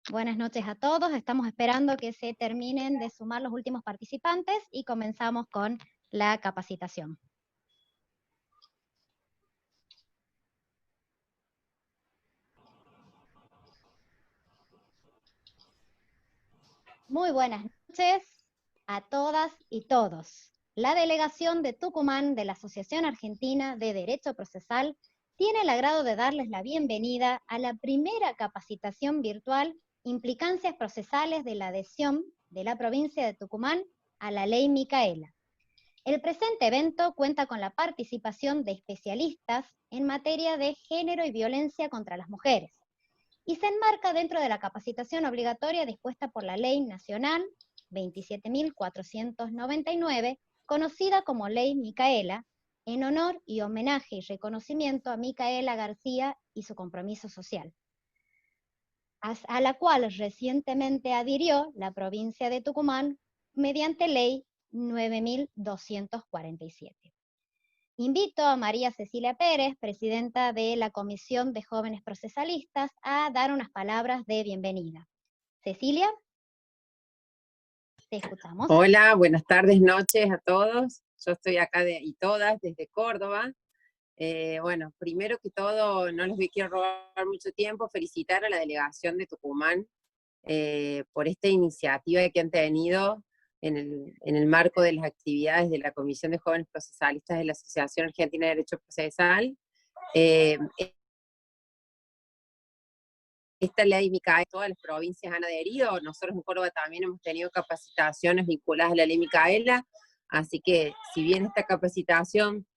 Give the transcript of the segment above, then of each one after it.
Buenas noches a todos. Estamos esperando que se terminen de sumar los últimos participantes y comenzamos con la capacitación. Muy buenas noches a todas y todos. La delegación de Tucumán de la Asociación Argentina de Derecho Procesal tiene el agrado de darles la bienvenida a la primera capacitación virtual Implicancias procesales de la adhesión de la provincia de Tucumán a la Ley Micaela. El presente evento cuenta con la participación de especialistas en materia de género y violencia contra las mujeres y se enmarca dentro de la capacitación obligatoria dispuesta por la Ley Nacional 27.499, conocida como Ley Micaela, en honor y homenaje y reconocimiento a Micaela García y su compromiso social, a la cual recientemente adhirió la provincia de Tucumán mediante Ley 9.247. Invito a María Cecilia Pérez, presidenta de la Comisión de Jóvenes Procesalistas, a dar unas palabras de bienvenida. Cecilia, te escuchamos. Hola, buenas tardes, noches a todos. Yo estoy acá y todas desde Córdoba. Bueno, primero que todo, no les quiero robar mucho tiempo, felicitar a la delegación de Tucumán por esta iniciativa que han tenido en el marco de las actividades de la Comisión de Jóvenes Procesalistas de la Asociación Argentina de Derecho Procesal. Esta ley Micaela, todas las provincias han adherido, nosotros en Córdoba también hemos tenido capacitaciones vinculadas a la ley Micaela, así que si bien esta capacitación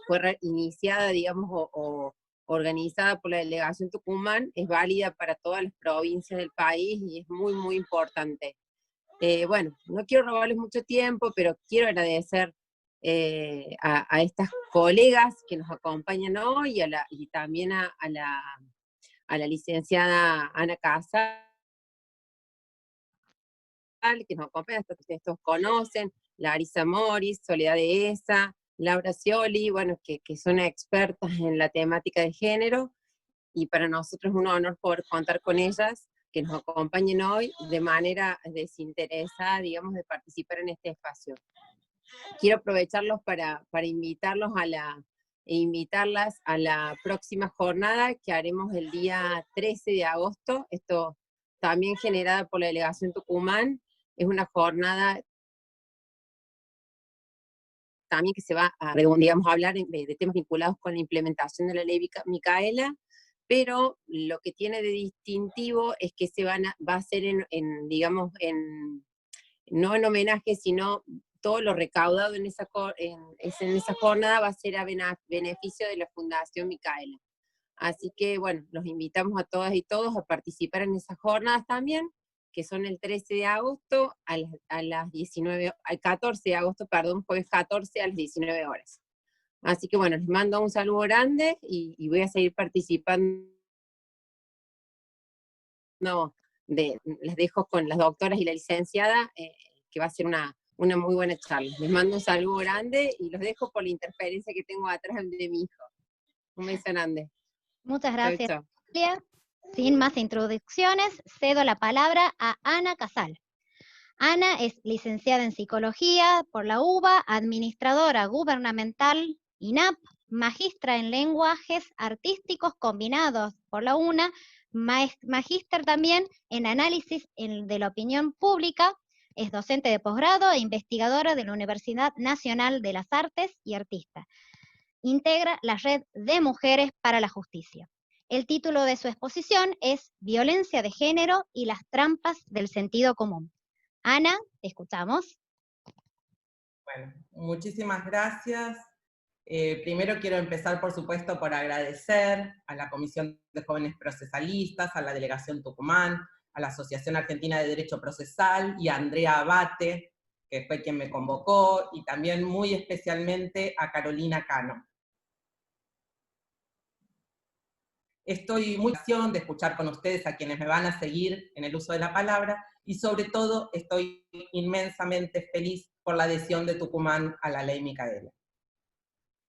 fue iniciada, digamos, o organizada por la delegación Tucumán, es válida para todas las provincias del país y es muy, muy importante. Bueno, no quiero robarles mucho tiempo, pero quiero agradecer a estas colegas que nos acompañan hoy y también a la licenciada Ana Casal, que nos acompaña, hasta que ustedes todos conocen, Larisa Moris, Soledad Dehesa, Laura Scioli, bueno, que son expertas en la temática de género, y para nosotros es un honor poder contar con ellas, que nos acompañen hoy de manera desinteresada, digamos, de participar en este espacio. Quiero aprovecharlos para invitarlos e invitarlas a la próxima jornada que haremos el día 13 de agosto, esto también generada por la delegación Tucumán. Es una jornada también que se va a, digamos, hablar de temas vinculados con la implementación de la ley Micaela, pero lo que tiene de distintivo es que va a ser digamos, no en homenaje, sino todo lo recaudado en esa jornada va a ser a beneficio de la Fundación Micaela. Así que, bueno, los invitamos a todas y todos a participar en esas jornadas también, que son el 13 de agosto a las 19, al 14 de agosto, perdón, jueves 14 a las 19 horas. Así que, bueno, les mando un saludo grande y voy a seguir participando. Les dejo con las doctoras y la licenciada, que va a ser una muy buena charla. Les mando un saludo grande y los dejo por la interferencia que tengo atrás de mi hijo. Un beso grande. Muchas gracias, Chau, chau. Cecilia. Sin más introducciones, cedo la palabra a Ana Casal. Ana es licenciada en Psicología por la UBA, administradora gubernamental INAP, magistra en Lenguajes Artísticos Combinados por la UNA, magíster también en Análisis de la Opinión Pública, es docente de posgrado e investigadora de la Universidad Nacional de las Artes y Artista. Integra la Red de Mujeres para la Justicia. El título de su exposición es Violencia de Género y las trampas del sentido común. Ana, te escuchamos. Bueno, muchísimas gracias. Primero quiero empezar, por supuesto, por agradecer a la Comisión de Jóvenes Procesalistas, a la Delegación Tucumán, a la Asociación Argentina de Derecho Procesal y a Andrea Abate, que fue quien me convocó, y también muy especialmente a Carolina Cano. Estoy muy emocionada de escuchar con ustedes a quienes me van a seguir en el uso de la palabra, y sobre todo estoy inmensamente feliz por la adhesión de Tucumán a la ley Micaela.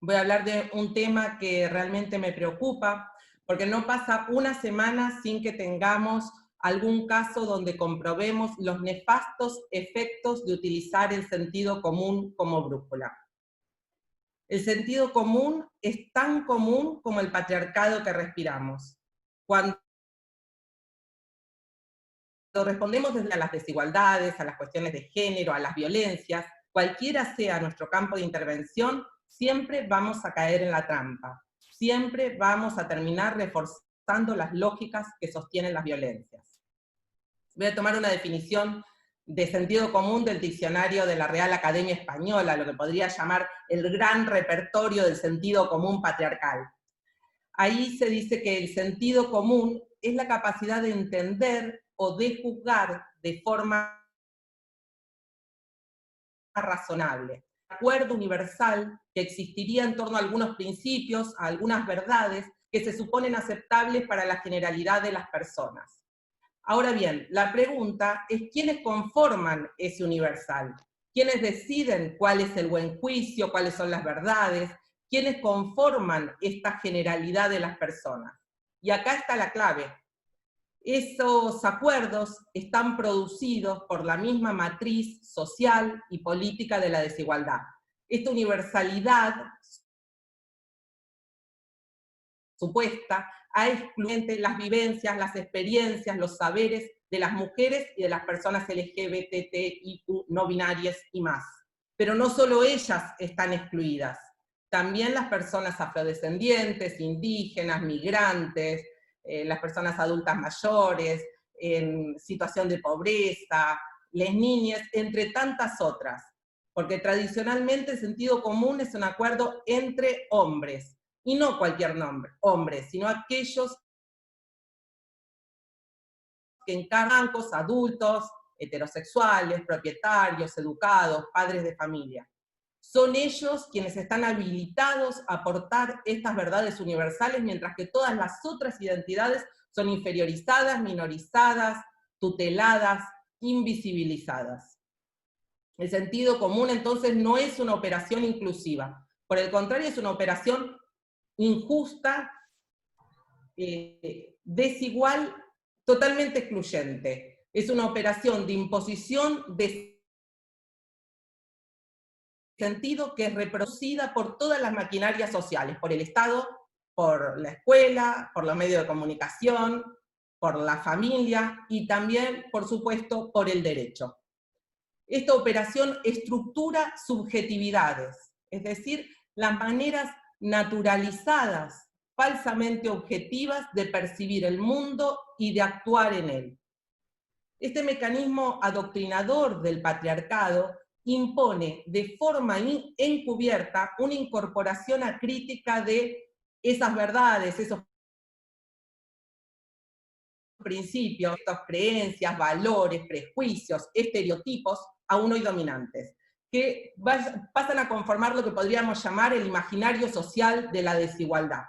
Voy a hablar de un tema que realmente me preocupa, porque no pasa una semana sin que tengamos algún caso donde comprobemos los nefastos efectos de utilizar el sentido común como brújula. El sentido común es tan común como el patriarcado que respiramos. Cuando respondemos desde a las desigualdades, a las cuestiones de género, a las violencias, cualquiera sea nuestro campo de intervención, siempre vamos a caer en la trampa. Siempre vamos a terminar reforzando las lógicas que sostienen las violencias. Voy a tomar una definición de sentido común del diccionario de la Real Academia Española, lo que podría llamar el gran repertorio del sentido común patriarcal. Ahí se dice que el sentido común es la capacidad de entender o de juzgar de forma razonable. Un acuerdo universal que existiría en torno a algunos principios, a algunas verdades que se suponen aceptables para la generalidad de las personas. Ahora bien, la pregunta es ¿quiénes conforman ese universal? ¿Quiénes deciden cuál es el buen juicio, cuáles son las verdades? ¿Quiénes conforman esta generalidad de las personas? Y acá está la clave. Esos acuerdos están producidos por la misma matriz social y política de la desigualdad. Esta universalidad supuesta a excluir las vivencias, las experiencias, los saberes de las mujeres y de las personas LGBTIQ, no binarias y más. Pero no solo ellas están excluidas, también las personas afrodescendientes, indígenas, migrantes, las personas adultas mayores, en situación de pobreza, las niñas, entre tantas otras. Porque tradicionalmente el sentido común es un acuerdo entre hombres, y no cualquier hombre, sino aquellos que encarnan adultos, heterosexuales, propietarios, educados, padres de familia. Son ellos quienes están habilitados a aportar estas verdades universales, mientras que todas las otras identidades son inferiorizadas, minorizadas, tuteladas, invisibilizadas. El sentido común entonces no es una operación inclusiva, por el contrario es una operación injusta, desigual, totalmente excluyente. Es una operación de imposición de sentido que es reproducida por todas las maquinarias sociales, por el Estado, por la escuela, por los medios de comunicación, por la familia y también, por supuesto, por el derecho. Esta operación estructura subjetividades, es decir, las maneras naturalizadas, falsamente objetivas de percibir el mundo y de actuar en él. Este mecanismo adoctrinador del patriarcado impone de forma encubierta una incorporación acrítica de esas verdades, esos principios, estas creencias, valores, prejuicios, estereotipos aún hoy dominantes, que pasan a conformar lo que podríamos llamar el imaginario social de la desigualdad.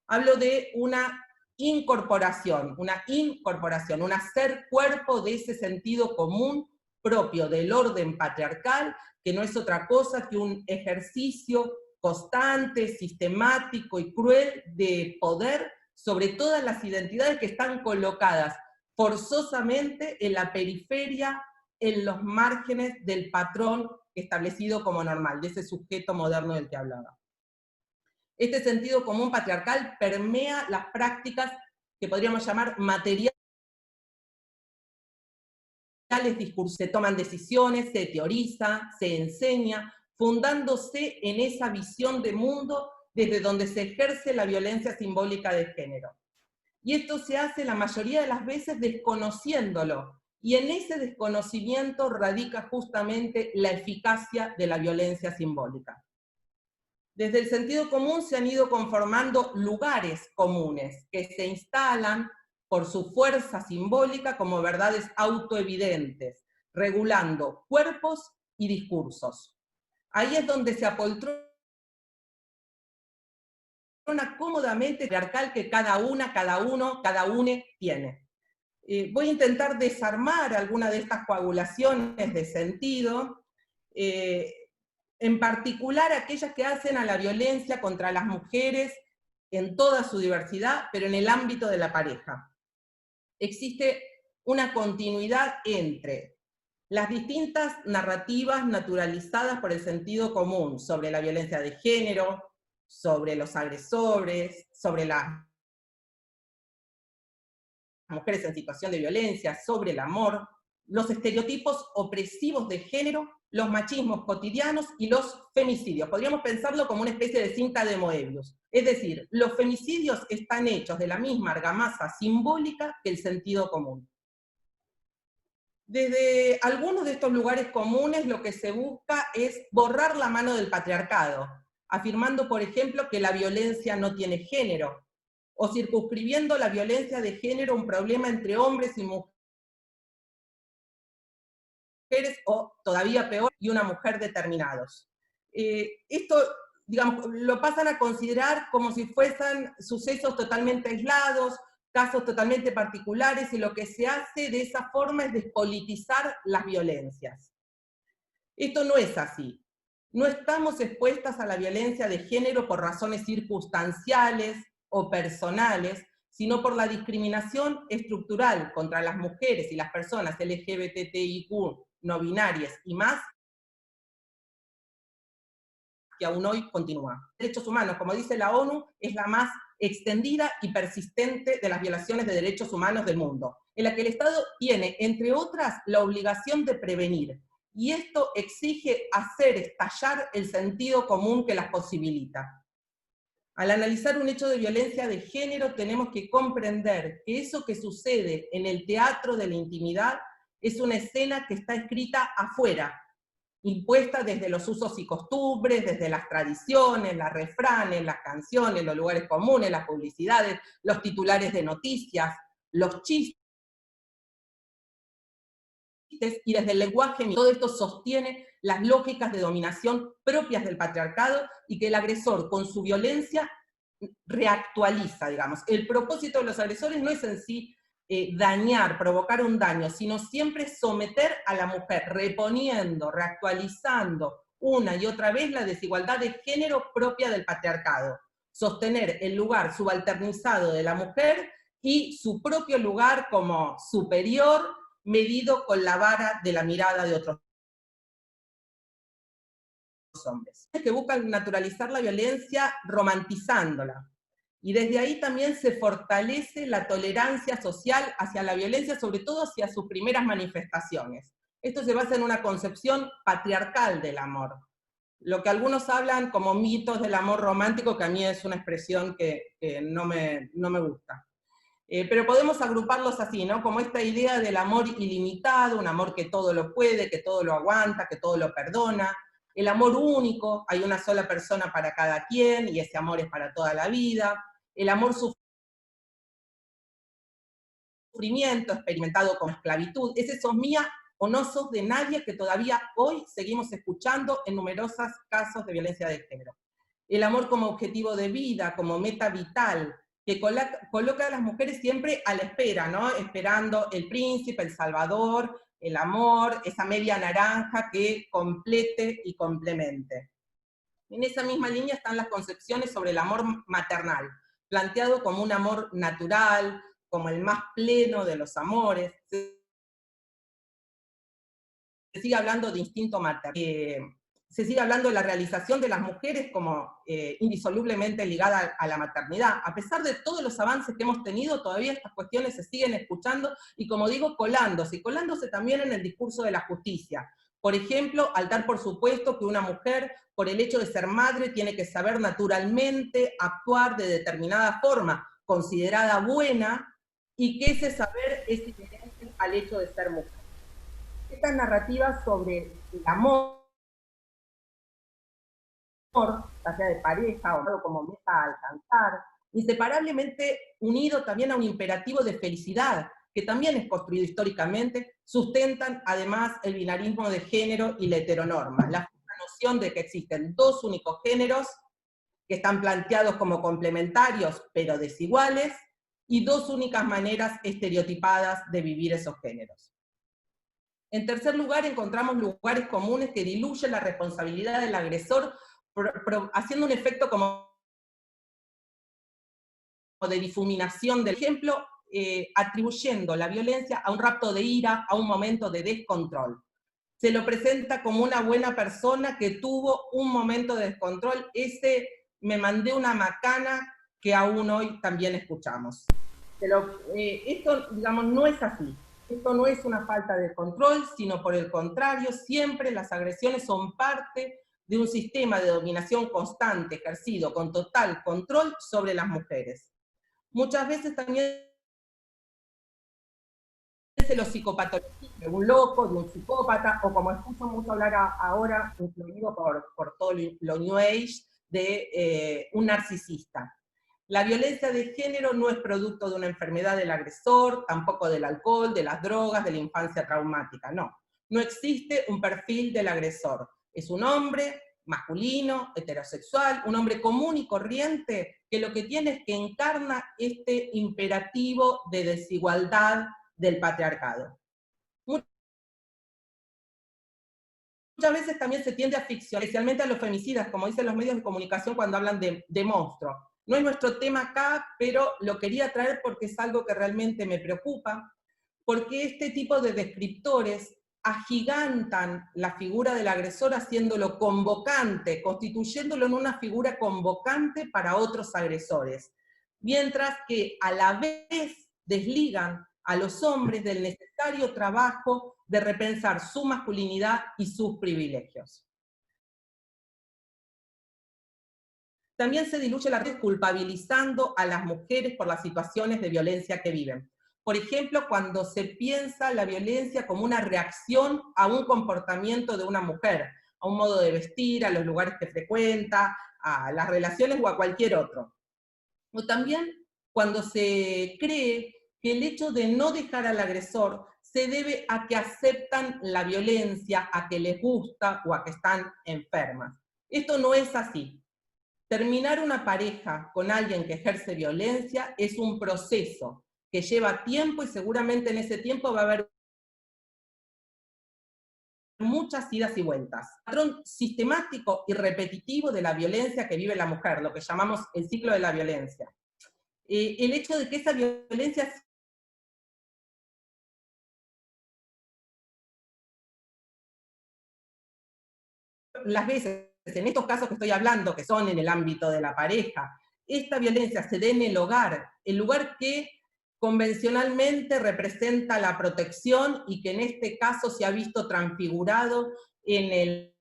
Hablo de una incorporación, un hacer cuerpo de ese sentido común propio del orden patriarcal, que no es otra cosa que un ejercicio constante, sistemático y cruel de poder sobre todas las identidades que están colocadas forzosamente en la periferia, en los márgenes del patrón establecido como normal, de ese sujeto moderno del que hablaba. Este sentido común patriarcal permea las prácticas que podríamos llamar materiales, discursos. Se toman decisiones, se teoriza, se enseña, fundándose en esa visión de mundo desde donde se ejerce la violencia simbólica de género. Y esto se hace la mayoría de las veces desconociéndolo, y en ese desconocimiento radica justamente la eficacia de la violencia simbólica. Desde el sentido común se han ido conformando lugares comunes que se instalan por su fuerza simbólica como verdades autoevidentes, regulando cuerpos y discursos. Ahí es donde se apoltrona cómodamente el patriarcal que cada una, cada uno, cada une tiene. Voy a intentar desarmar alguna de estas coagulaciones de sentido, en particular aquellas que hacen a la violencia contra las mujeres en toda su diversidad, pero en el ámbito de la pareja. existe una continuidad entre las distintas narrativas naturalizadas por el sentido común sobre la violencia de género, sobre los agresores, sobre las mujeres en situación de violencia, sobre el amor, los estereotipos opresivos de género, los machismos cotidianos y los femicidios. Podríamos pensarlo como una especie de cinta de Moebius. Es decir, los femicidios están hechos de la misma argamasa simbólica que el sentido común. Desde algunos de estos lugares comunes lo que se busca es borrar la mano del patriarcado, afirmando, por ejemplo, que la violencia no tiene género, o circunscribiendo la violencia de género a un problema entre hombres y mujeres, o todavía peor, y una mujer determinados. Esto, digamos, lo pasan a considerar como si fuesen sucesos totalmente aislados, casos totalmente particulares, y lo que se hace de esa forma es despolitizar las violencias. Esto no es así. No estamos expuestas a la violencia de género por razones circunstanciales o personales, sino por la discriminación estructural contra las mujeres y las personas LGBTIQ, no binarias y más, que aún hoy continúa. Derechos humanos, como dice la ONU, es la más extendida y persistente de las violaciones de derechos humanos del mundo, en la que el Estado tiene, entre otras, la obligación de prevenir, y esto exige hacer estallar el sentido común que las posibilita. Al analizar un hecho de violencia de género, tenemos que comprender que eso que sucede en el teatro de la intimidad es una escena que está escrita afuera, impuesta desde los usos y costumbres, desde las tradiciones, los refranes, las canciones, los lugares comunes, las publicidades, los titulares de noticias, los chistes, y desde el lenguaje. Todo esto sostiene las lógicas de dominación propias del patriarcado y que el agresor con su violencia reactualiza, digamos. El propósito de los agresores no es en sí dañar, provocar un daño, sino siempre someter a la mujer, reponiendo, reactualizando una y otra vez la desigualdad de género propia del patriarcado, sostener el lugar subalternizado de la mujer y su propio lugar como superior, medido con la vara de la mirada de otros hombres. Que buscan naturalizar la violencia romantizándola. Y desde ahí también se fortalece la tolerancia social hacia la violencia, sobre todo hacia sus primeras manifestaciones. Esto se basa en una concepción patriarcal del amor. Lo que algunos hablan como mitos del amor romántico, que a mí es una expresión que no me gusta. Pero podemos agruparlos así, ¿no? Como esta idea del amor ilimitado, un amor que todo lo puede, que todo lo aguanta, que todo lo perdona. El amor único, hay una sola persona para cada quien, y ese amor es para toda la vida. El amor sufrimiento, experimentado como esclavitud, ese sos mía o no sos de nadie, que todavía hoy seguimos escuchando en numerosos casos de violencia de género. El amor como objetivo de vida, como meta vital, que coloca a las mujeres siempre a la espera, ¿no? Esperando el príncipe, el salvador, el amor, esa media naranja que complete y complemente. En esa misma línea están las concepciones sobre el amor maternal, planteado como un amor natural, como el más pleno de los amores. Se sigue hablando de instinto materno. Se sigue hablando de la realización de las mujeres como indisolublemente ligada a la maternidad. A pesar de todos los avances que hemos tenido, todavía estas cuestiones se siguen escuchando y, como digo, colándose también en el discurso de la justicia. Por ejemplo, al dar por supuesto que una mujer, por el hecho de ser madre, tiene que saber naturalmente actuar de determinada forma, considerada buena, y que ese saber es inherente al hecho de ser mujer. Esta narrativa sobre el amor, ya sea de pareja o como meta a alcanzar, inseparablemente unido también a un imperativo de felicidad, que también es construido históricamente, sustentan además el binarismo de género y la heteronorma, la noción de que existen dos únicos géneros que están planteados como complementarios pero desiguales, y dos únicas maneras estereotipadas de vivir esos géneros. En tercer lugar, encontramos lugares comunes que diluyen la responsabilidad del agresor, haciendo un efecto como de difuminación del ejemplo, atribuyendo la violencia a un rapto de ira, a un momento de descontrol. Se lo presenta como una buena persona que tuvo un momento de descontrol, ese me mandé una macana que aún hoy también escuchamos. Pero esto, digamos, no es así. Esto no es una falta de control, sino por el contrario, siempre las agresiones son parte de un sistema de dominación constante ejercido con total control sobre las mujeres. Muchas veces también se lo psicopatologiza de un loco, de un psicópata, o como escucho mucho hablar ahora, influido por todo lo New Age, de un narcisista. La violencia de género no es producto de una enfermedad del agresor, tampoco del alcohol, de las drogas, de la infancia traumática, no. No existe un perfil del agresor. Es un hombre masculino, heterosexual, un hombre común y corriente, que lo que tiene es que encarna este imperativo de desigualdad del patriarcado. Muchas veces también se tiende a ficcionar, especialmente a los femicidas, como dicen los medios de comunicación cuando hablan de monstruos. No es nuestro tema acá, pero lo quería traer porque es algo que realmente me preocupa, porque este tipo de descriptores agigantan la figura del agresor haciéndolo convocante, constituyéndolo en una figura convocante para otros agresores, mientras que a la vez desligan a los hombres del necesario trabajo de repensar su masculinidad y sus privilegios. También se diluye la red culpabilizando a las mujeres por las situaciones de violencia que viven. Por ejemplo, cuando se piensa la violencia como una reacción a un comportamiento de una mujer, a un modo de vestir, a los lugares que frecuenta, a las relaciones o a cualquier otro. O también cuando se cree que el hecho de no dejar al agresor se debe a que aceptan la violencia, a que les gusta o a que están enfermas. Esto no es así. Terminar una pareja con alguien que ejerce violencia es un proceso que lleva tiempo y seguramente en ese tiempo va a haber muchas idas y vueltas. El patrón sistemático y repetitivo de la violencia que vive la mujer, lo que llamamos el ciclo de la violencia. El hecho de que esa violencia las veces, en estos casos que estoy hablando, que son en el ámbito de la pareja, esta violencia se dé en el lugar que convencionalmente representa la protección y que en este caso se ha visto transfigurado en el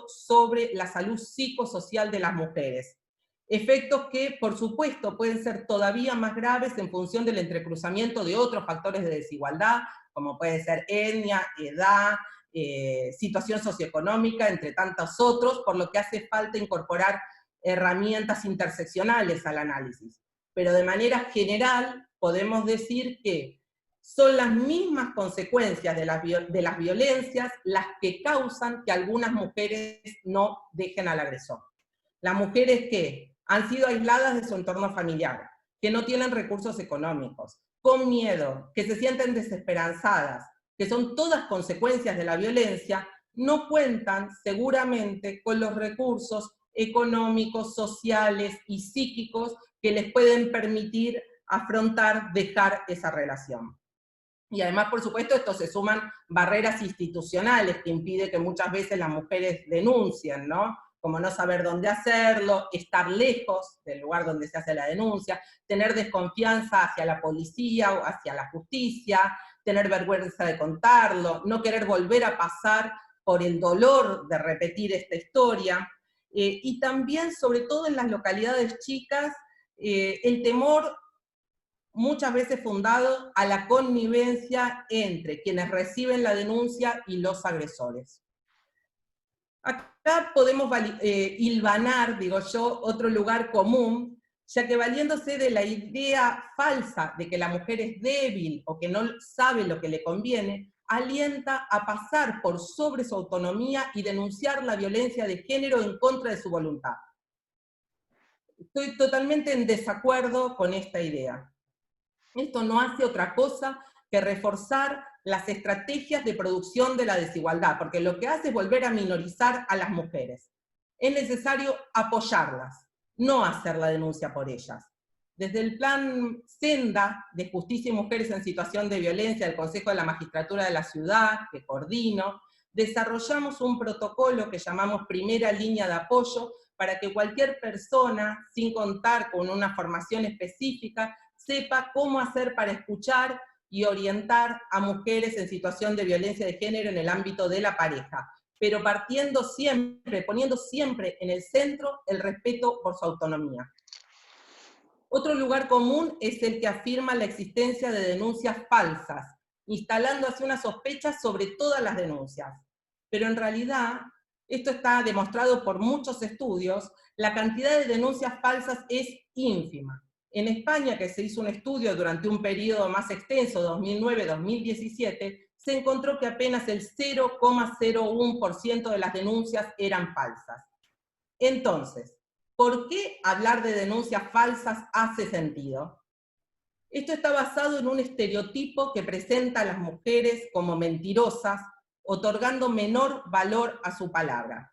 sobre la salud psicosocial de las mujeres. Efectos que, por supuesto, pueden ser todavía más graves en función del entrecruzamiento de otros factores de desigualdad, como puede ser etnia, edad, situación socioeconómica, entre tantos otros, por lo que hace falta incorporar herramientas interseccionales al análisis. Pero de manera general, podemos decir que son las mismas consecuencias de las violencias las que causan que algunas mujeres no dejen al agresor. Las mujeres que han sido aisladas de su entorno familiar, que no tienen recursos económicos, con miedo, que se sienten desesperanzadas, que son todas consecuencias de la violencia, no cuentan seguramente con los recursos económicos, sociales y psíquicos que les pueden permitir afrontar, dejar esa relación. Y además, por supuesto, esto se suman barreras institucionales que impiden que muchas veces las mujeres denuncien, ¿no? Como no saber dónde hacerlo, estar lejos del lugar donde se hace la denuncia, tener desconfianza hacia la policía o hacia la justicia, tener vergüenza de contarlo, no querer volver a pasar por el dolor de repetir esta historia, y también, sobre todo en las localidades chicas, el temor muchas veces fundado a la connivencia entre quienes reciben la denuncia y los agresores. Acá podemos hilvanar, digo yo, otro lugar común, ya que valiéndose de la idea falsa de que la mujer es débil o que no sabe lo que le conviene, alienta a pasar por sobre su autonomía y denunciar la violencia de género en contra de su voluntad. Estoy totalmente en desacuerdo con esta idea. Esto no hace otra cosa que reforzar las estrategias de producción de la desigualdad, porque lo que hace es volver a minorizar a las mujeres. es necesario apoyarlas, no hacer la denuncia por ellas. Desde el plan Senda de Justicia y Mujeres en Situación de Violencia del Consejo de la Magistratura de la Ciudad, que coordino, desarrollamos un protocolo que llamamos Primera Línea de Apoyo para que cualquier persona, sin contar con una formación específica, sepa cómo hacer para escuchar y orientar a mujeres en situación de violencia de género en el ámbito de la pareja, pero partiendo siempre, poniendo siempre en el centro el respeto por su autonomía. Otro lugar común es el que afirma la existencia de denuncias falsas, instalando así una sospecha sobre todas las denuncias. Pero en realidad, esto está demostrado por muchos estudios, la cantidad de denuncias falsas es ínfima. En España, que se hizo un estudio durante un periodo más extenso, 2009-2017, se encontró que apenas el 0,01% de las denuncias eran falsas. Entonces, ¿por qué hablar de denuncias falsas hace sentido? Esto está basado en un estereotipo que presenta a las mujeres como mentirosas, otorgando menor valor a su palabra.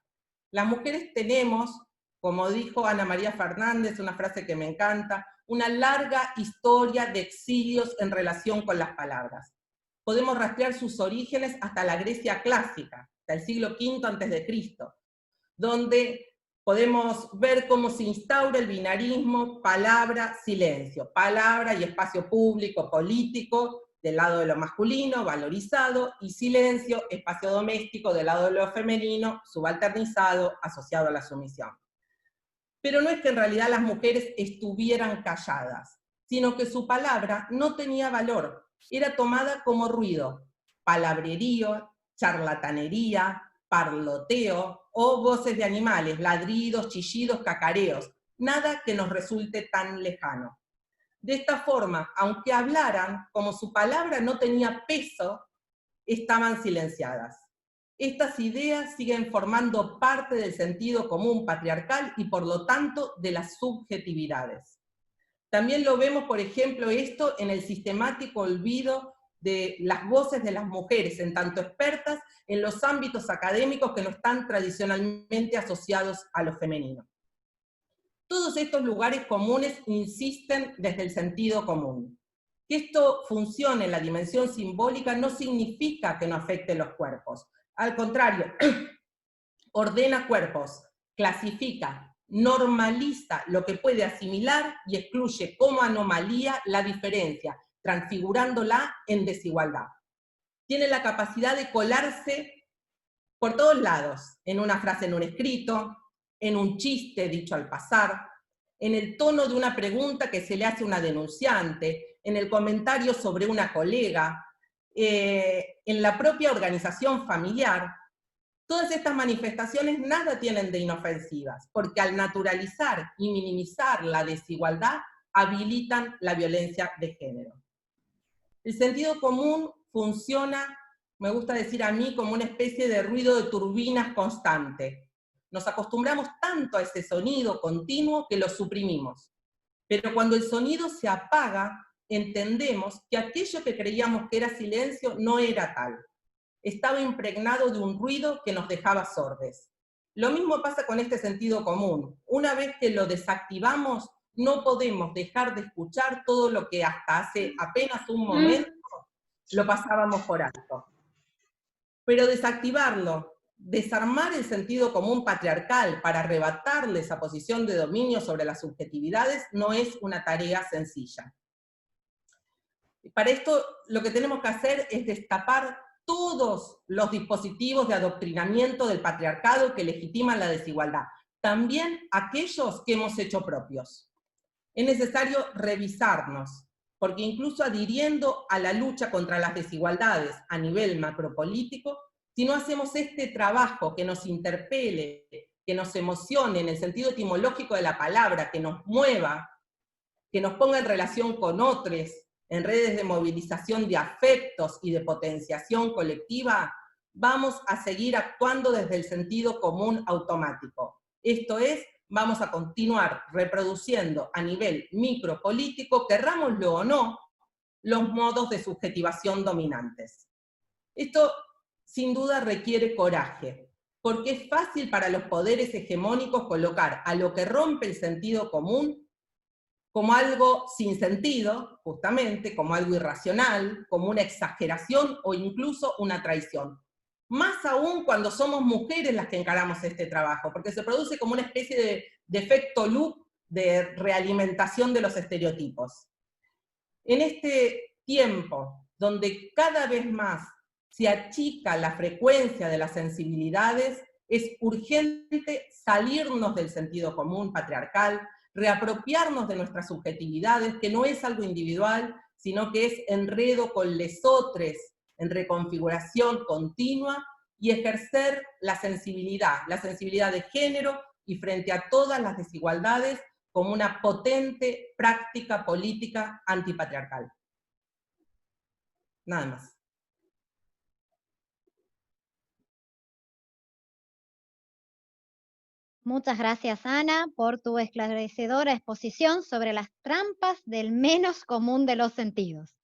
Las mujeres tenemos, como dijo Ana María Fernández, una frase que me encanta, una larga historia de exilios en relación con las palabras. Podemos rastrear sus orígenes hasta la Grecia clásica, hasta el siglo V a.C., donde podemos ver cómo se instaura el binarismo palabra-silencio, palabra y espacio público, político, del lado de lo masculino, valorizado, y silencio, espacio doméstico, del lado de lo femenino, subalternizado, asociado a la sumisión. Pero no es que en realidad las mujeres estuvieran calladas, sino que su palabra no tenía valor, era tomada como ruido, palabrerío, charlatanería, parloteo, o voces de animales, ladridos, chillidos, cacareos, nada que nos resulte tan lejano. De esta forma, aunque hablaran, como su palabra no tenía peso, estaban silenciadas. Estas ideas siguen formando parte del sentido común patriarcal y por lo tanto de las subjetividades. También lo vemos, por ejemplo, esto en el sistemático olvido de las voces de las mujeres, en tanto expertas en los ámbitos académicos que no están tradicionalmente asociados a lo femenino. Todos estos lugares comunes insisten desde el sentido común. Que esto funcione en la dimensión simbólica no significa que no afecte los cuerpos. Al contrario, ordena cuerpos, clasifica, normaliza lo que puede asimilar y excluye como anomalía la diferencia, transfigurándola en desigualdad. Tiene la capacidad de colarse por todos lados, en una frase, en un escrito, en un chiste dicho al pasar, en el tono de una pregunta que se le hace a una denunciante, en el comentario sobre una colega, en la propia organización familiar. Todas estas manifestaciones nada tienen de inofensivas, porque al naturalizar y minimizar la desigualdad, habilitan la violencia de género. El sentido común funciona, me gusta decir a mí, como una especie de ruido de turbinas constante. Nos acostumbramos tanto a ese sonido continuo que lo suprimimos. Pero cuando el sonido se apaga, entendemos que aquello que creíamos que era silencio no era tal. Estaba impregnado de un ruido que nos dejaba sordos. Lo mismo pasa con este sentido común. Una vez que lo desactivamos, no podemos dejar de escuchar todo lo que hasta hace apenas un momento lo pasábamos por alto. Pero desactivarlo, desarmar el sentido común patriarcal para arrebatarle esa posición de dominio sobre las subjetividades no es una tarea sencilla. Para esto lo que tenemos que hacer es destapar todos los dispositivos de adoctrinamiento del patriarcado que legitiman la desigualdad, también aquellos que hemos hecho propios. Es necesario revisarnos, porque incluso adhiriendo a la lucha contra las desigualdades a nivel macropolítico, si no hacemos este trabajo que nos interpele, que nos emocione en el sentido etimológico de la palabra, que nos mueva, que nos ponga en relación con otros, en redes de movilización de afectos y de potenciación colectiva, vamos a seguir actuando desde el sentido común automático. Esto es, vamos a continuar reproduciendo a nivel micropolítico, querrámoslo o no, los modos de subjetivación dominantes. Esto sin duda requiere coraje, porque es fácil para los poderes hegemónicos colocar a lo que rompe el sentido común como algo sin sentido, justamente, como algo irracional, como una exageración o incluso una traición. Más aún cuando somos mujeres las que encaramos este trabajo, porque se produce como una especie de efecto loop de realimentación de los estereotipos. En este tiempo, donde cada vez más se achica la frecuencia de las sensibilidades, es urgente salirnos del sentido común patriarcal, reapropiarnos de nuestras subjetividades, que no es algo individual, sino que es enredo con lesotres, en reconfiguración continua, y ejercer la sensibilidad de género y frente a todas las desigualdades como una potente práctica política antipatriarcal. Nada más. Muchas gracias, Ana, por tu esclarecedora exposición sobre las trampas del menos común de los sentidos.